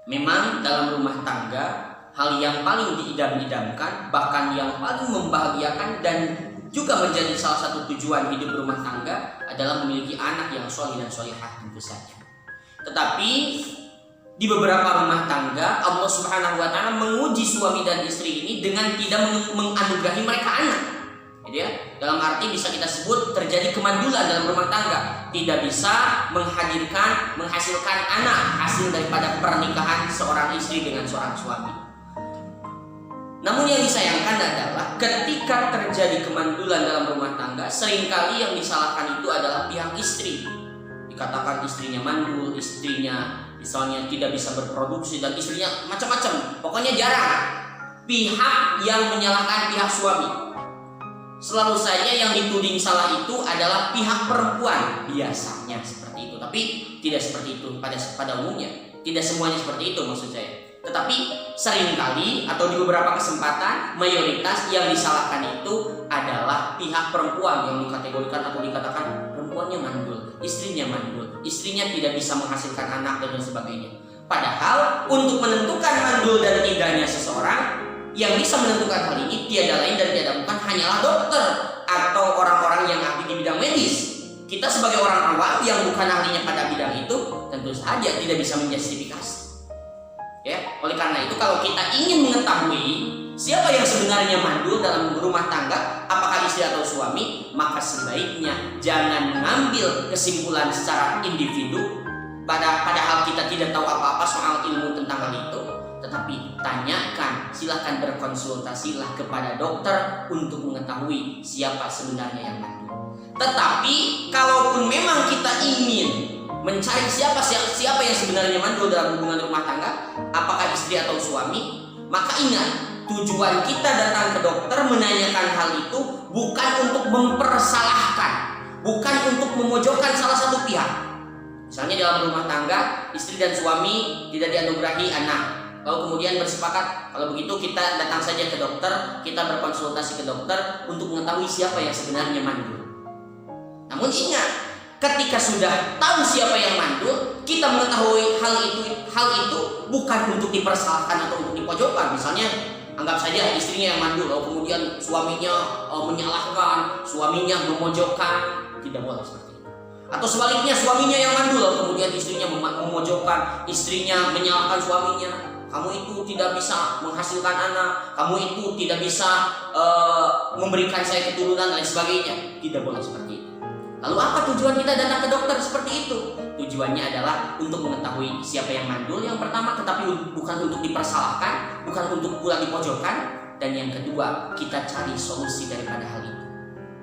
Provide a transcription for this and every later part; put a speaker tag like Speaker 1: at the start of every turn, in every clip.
Speaker 1: Memang dalam rumah tangga hal yang paling diidam-idamkan, bahkan yang paling membahagiakan dan juga menjadi salah satu tujuan hidup rumah tangga adalah memiliki anak yang soleh dan solehah tentu saja. Tetapi di beberapa rumah tangga Allah Subhanahu wa taala menguji suami dan istri ini dengan tidak menganugerahi mereka anak. Jadi ya, dalam arti bisa kita sebut terjadi kemandulan dalam rumah tangga, tidak bisa menghasilkan anak hasil daripada pernikahan seorang istri dengan seorang suami. Namun yang disayangkan adalah ketika terjadi kemandulan dalam rumah tangga, seringkali yang disalahkan itu adalah pihak istri. Dikatakan istrinya mandul, istrinya misalnya tidak bisa berproduksi, dan istrinya macam-macam, pokoknya jarang pihak yang menyalahkan pihak suami. Selalu saja yang dituding salah itu adalah pihak perempuan, biasanya seperti itu, tapi tidak seperti itu pada umumnya, tidak semuanya seperti itu maksud saya. Tetapi seringkali atau di beberapa kesempatan mayoritas yang disalahkan itu adalah pihak perempuan yang dikategorikan atau dikatakan perempuannya mandul, istrinya tidak bisa menghasilkan anak dan sebagainya. Padahal untuk menentukan mandul dan tidaknya seseorang, yang bisa menentukan hal ini tiada lain dan tiada bukan hanyalah dokter atau orang-orang yang ahli di bidang medis. Kita sebagai orang awam yang bukan ahlinya pada bidang itu tentu saja tidak bisa menjustifikasi. Ya, oleh karena itu kalau kita ingin mengetahui siapa yang sebenarnya mandul dalam rumah tangga, apakah istri atau suami, maka sebaiknya jangan mengambil kesimpulan secara individu padahal kita tidak tahu apa-apa soal ilmu tentang hal itu, tetapi tanyakan, silahkan berkonsultasilah kepada dokter untuk mengetahui siapa sebenarnya yang mandul. Tetapi kalaupun memang kita ingin mencari siapa yang sebenarnya mandul dalam hubungan rumah tangga, apakah istri atau suami, maka ingat, tujuan kita datang ke dokter menanyakan hal itu bukan untuk mempersalahkan, bukan untuk memojokkan salah satu pihak. Misalnya dalam rumah tangga, istri dan suami tidak dianugerahi anak, lalu kemudian bersepakat, kalau begitu kita datang saja ke dokter, kita berkonsultasi ke dokter untuk mengetahui siapa yang sebenarnya mandul. Namun ingat, ketika sudah tahu siapa yang mandul, kita mengetahui hal itu bukan untuk dipersalahkan atau untuk dipojokkan. Misalnya anggap saja istrinya yang mandul, lalu kemudian suaminya menyalahkan, suaminya memojokkan, tidak boleh seperti itu. Atau sebaliknya, suaminya yang mandul, lalu kemudian istrinya memojokkan, istrinya menyalahkan suaminya. Kamu itu tidak bisa menghasilkan anak, kamu itu tidak bisa memberikan saya keturunan dan sebagainya. Tidak boleh seperti itu. Lalu apa tujuan kita datang ke dokter seperti itu? Tujuannya adalah untuk mengetahui siapa yang mandul yang pertama, tetapi bukan untuk dipersalahkan, bukan untuk pula dipojokkan. Dan yang kedua, kita cari solusi daripada hal itu.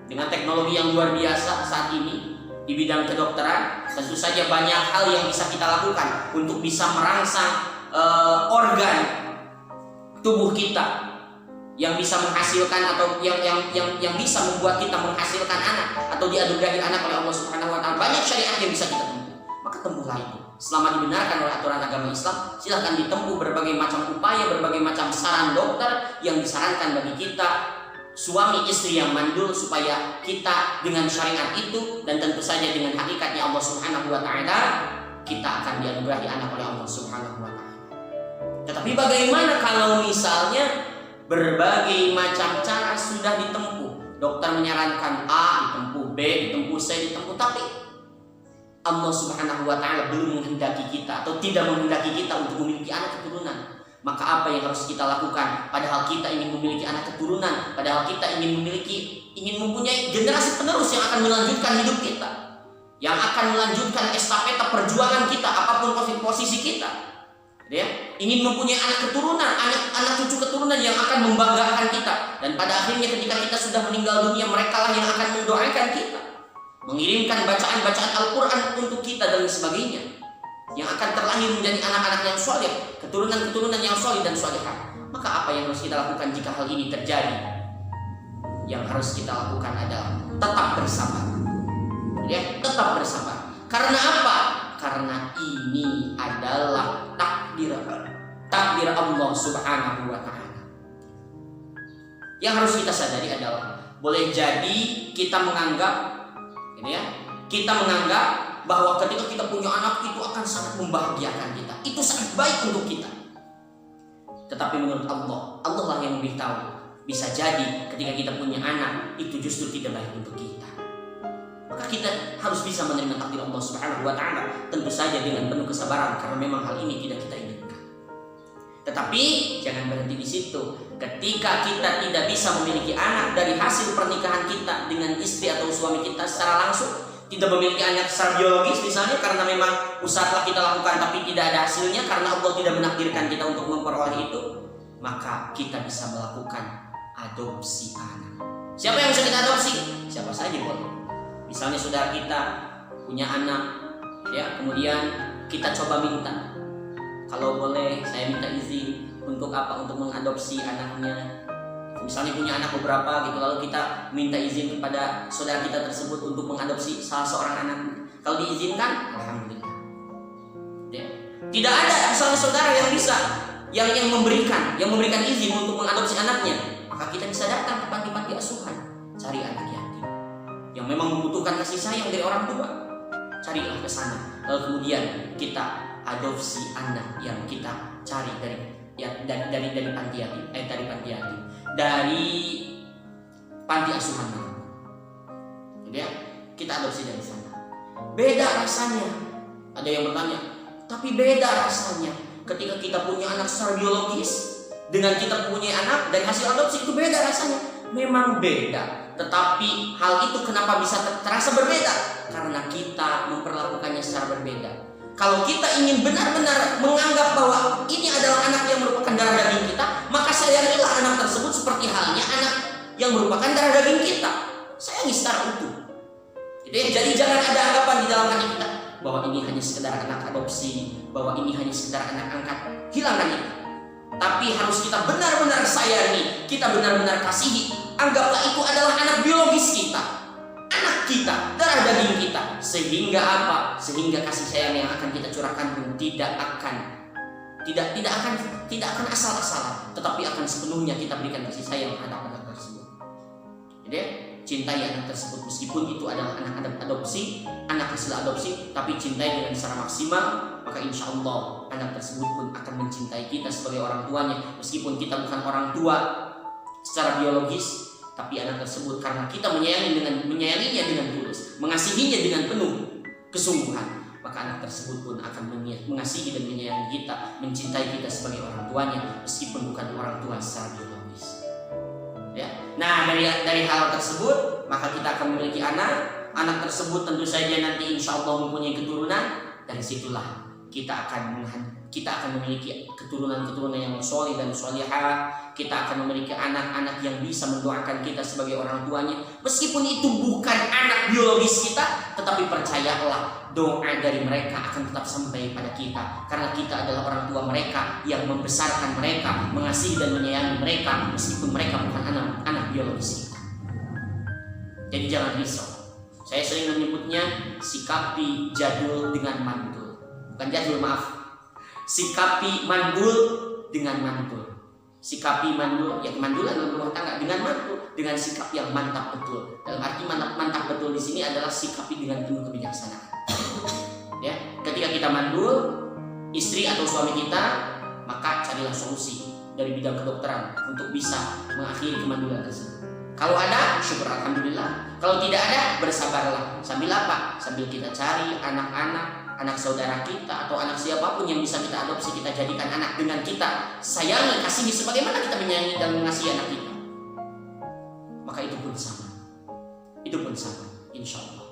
Speaker 1: Dengan teknologi yang luar biasa saat ini di bidang kedokteran, tentu saja banyak hal yang bisa kita lakukan untuk bisa merangsang organ tubuh kita yang bisa menghasilkan atau yang bisa membuat kita menghasilkan anak atau dianugerahi anak oleh Allah Subhanahu wa taala. Banyak syariat yang bisa kita tempuh. Maka tempuhlah itu. Selama dibenarkan oleh aturan agama Islam, silahkan ditempuh berbagai macam upaya, berbagai macam saran dokter yang disarankan bagi kita suami istri yang mandul, supaya kita dengan syariat itu dan tentu saja dengan hakikatnya Allah Subhanahu wa taala, kita akan dianugerahi anak oleh Allah Subhanahu wa taala. Tetapi bagaimana kalau misalnya berbagai macam cara sudah ditempuh, dokter menyarankan A ditempuh, B ditempuh, C ditempuh, tapi Allah Subhanahu wa taala belum menghendaki kita atau tidak menghendaki kita untuk memiliki anak keturunan. Maka apa yang harus kita lakukan? Padahal kita ingin memiliki anak keturunan, padahal kita ingin mempunyai generasi penerus yang akan melanjutkan hidup kita, yang akan melanjutkan estafeta perjuangan kita apapun posisi kita. Ya, ingin mempunyai anak keturunan, anak cucu keturunan yang akan membanggakan kita, dan pada akhirnya ketika kita sudah meninggal dunia, mereka lah yang akan mendoakan kita, mengirimkan bacaan-bacaan Al-Quran untuk kita dan sebagainya, yang akan terlahir menjadi anak-anak yang soleh, keturunan-keturunan yang soleh dan solehah. Maka apa yang harus kita lakukan jika hal ini terjadi? Yang harus kita lakukan adalah tetap bersabar. Ya, tetap bersabar. Karena apa? Karena ini adalah takdir Allah Subhanahu wa taala. Yang harus kita sadari adalah boleh jadi kita menganggap bahwa ketika kita punya anak itu akan sangat membahagiakan kita, itu sangat baik untuk kita. Tetapi menurut Allah, Allah lah yang lebih tahu. Bisa jadi ketika kita punya anak itu justru tidak baik untuk kita. Maka kita harus bisa menerima takdir Allah Subhanahu wa taala, tentu saja dengan penuh kesabaran karena memang hal ini tidak kita inginkan. Tetapi jangan berhenti di situ. Ketika kita tidak bisa memiliki anak dari hasil pernikahan kita dengan istri atau suami kita secara langsung, tidak memiliki anak secara biologis misalnya karena memang usaha telah kita lakukan tapi tidak ada hasilnya karena Allah tidak menakdirkan kita untuk memperoleh itu, maka kita bisa melakukan adopsi anak. Siapa yang bisa kita adopsi? Siapa saja boleh. Misalnya saudara kita punya anak, ya, kemudian kita coba minta, kalau boleh saya minta izin untuk apa? Untuk mengadopsi anaknya. Misalnya punya anak beberapa gitu, lalu kita minta izin kepada saudara kita tersebut untuk mengadopsi salah seorang anak. Kalau diizinkan, alhamdulillah. Ya. Tidak ada misalnya saudara yang bisa yang memberikan izin untuk mengadopsi anaknya, maka kita bisa datang ke panti-panti asuhan, cari anak yatim yang memang membutuhkan kasih sayang dari orang tua. Carilah ke sana. Lalu kemudian kita adopsi anak yang kita cari dari panti yatim, dari panti asuhan. Ya, kita adopsi dari sana. Beda rasanya. Ada yang bertanya, tapi beda rasanya ketika kita punya anak secara biologis dengan kita punya anak dari hasil adopsi, itu beda rasanya. Memang beda, tetapi hal itu kenapa bisa terasa berbeda? Karena kita memperlakukannya secara berbeda. Kalau kita ingin benar-benar menganggap bahwa ini adalah anak yang merupakan darah daging kita, maka sayangilah anak tersebut seperti halnya anak yang merupakan darah daging kita. Sayangi secara utuh. Jadi jangan ada anggapan di dalam hati kita bahwa ini hanya sekedar anak adopsi, bahwa ini hanya sekedar anak angkat. Hilangkan itu. Tapi harus kita benar-benar sayangi, kita benar-benar kasihi. Anggaplah itu adalah anak biologis kita, anak kita, darah daging kita. Sehingga apa? Sehingga kasih sayang yang akan kita curahkan pun tidak akan asal-asalan, tetapi akan sepenuhnya kita berikan kasih sayang terhadap anak tersebut. Jadi cintai anak tersebut meskipun itu adalah anak adopsi, anak hasil adopsi, tapi cintai dengan secara maksimal, maka insya Allah anak tersebut pun akan mencintai kita sebagai orang tuanya, meskipun kita bukan orang tua secara biologis, tapi anak tersebut karena kita menyayanginya dengan tulus, mengasihinya dengan penuh kesungguhan, maka anak tersebut pun akan mengasihi dan menyayangi kita, mencintai kita sebagai orang tuanya meskipun bukan orang tua secara biologis. Ya. Nah, dari hal tersebut maka kita akan memiliki anak tersebut tentu saja nanti insya Allah mempunyai keturunan. Dari situlah kita akan memiliki keturunan yang soleh dan solihah. Kita akan memiliki anak-anak yang bisa mendoakan kita sebagai orang tuanya, meskipun itu bukan anak biologis kita, tetapi percayalah doa dari mereka akan tetap sampai pada kita, karena kita adalah orang tua mereka yang membesarkan mereka, mengasihi dan menyayangi mereka, meskipun mereka bukan anak biologis kita. Jadi jangan risau. Saya sering menyebutnya sikapi jadul dengan mantul. Bukan jadul, maaf. Sikapi mandul dengan mantul. Sikapi mandul, ya mandulan dalam rumah tangga dengan mantul, dengan sikap yang mantap betul. Dalam arti mantap betul di sini adalah sikapi dengan penuh kebijaksanaan. Ya, ketika kita mandul istri atau suami kita, maka carilah solusi dari bidang kedokteran untuk bisa mengakhiri kemandulan tersebut. Kalau ada, syukur alhamdulillah. Kalau tidak ada, bersabarlah. Sambil apa? Sambil kita cari anak saudara kita atau anak siapapun yang bisa kita adopsi, kita jadikan anak dengan kita sayangi, kasihi sebagaimana kita menyayangi dan mengasihi anak kita. Maka itu pun sama, insya Allah.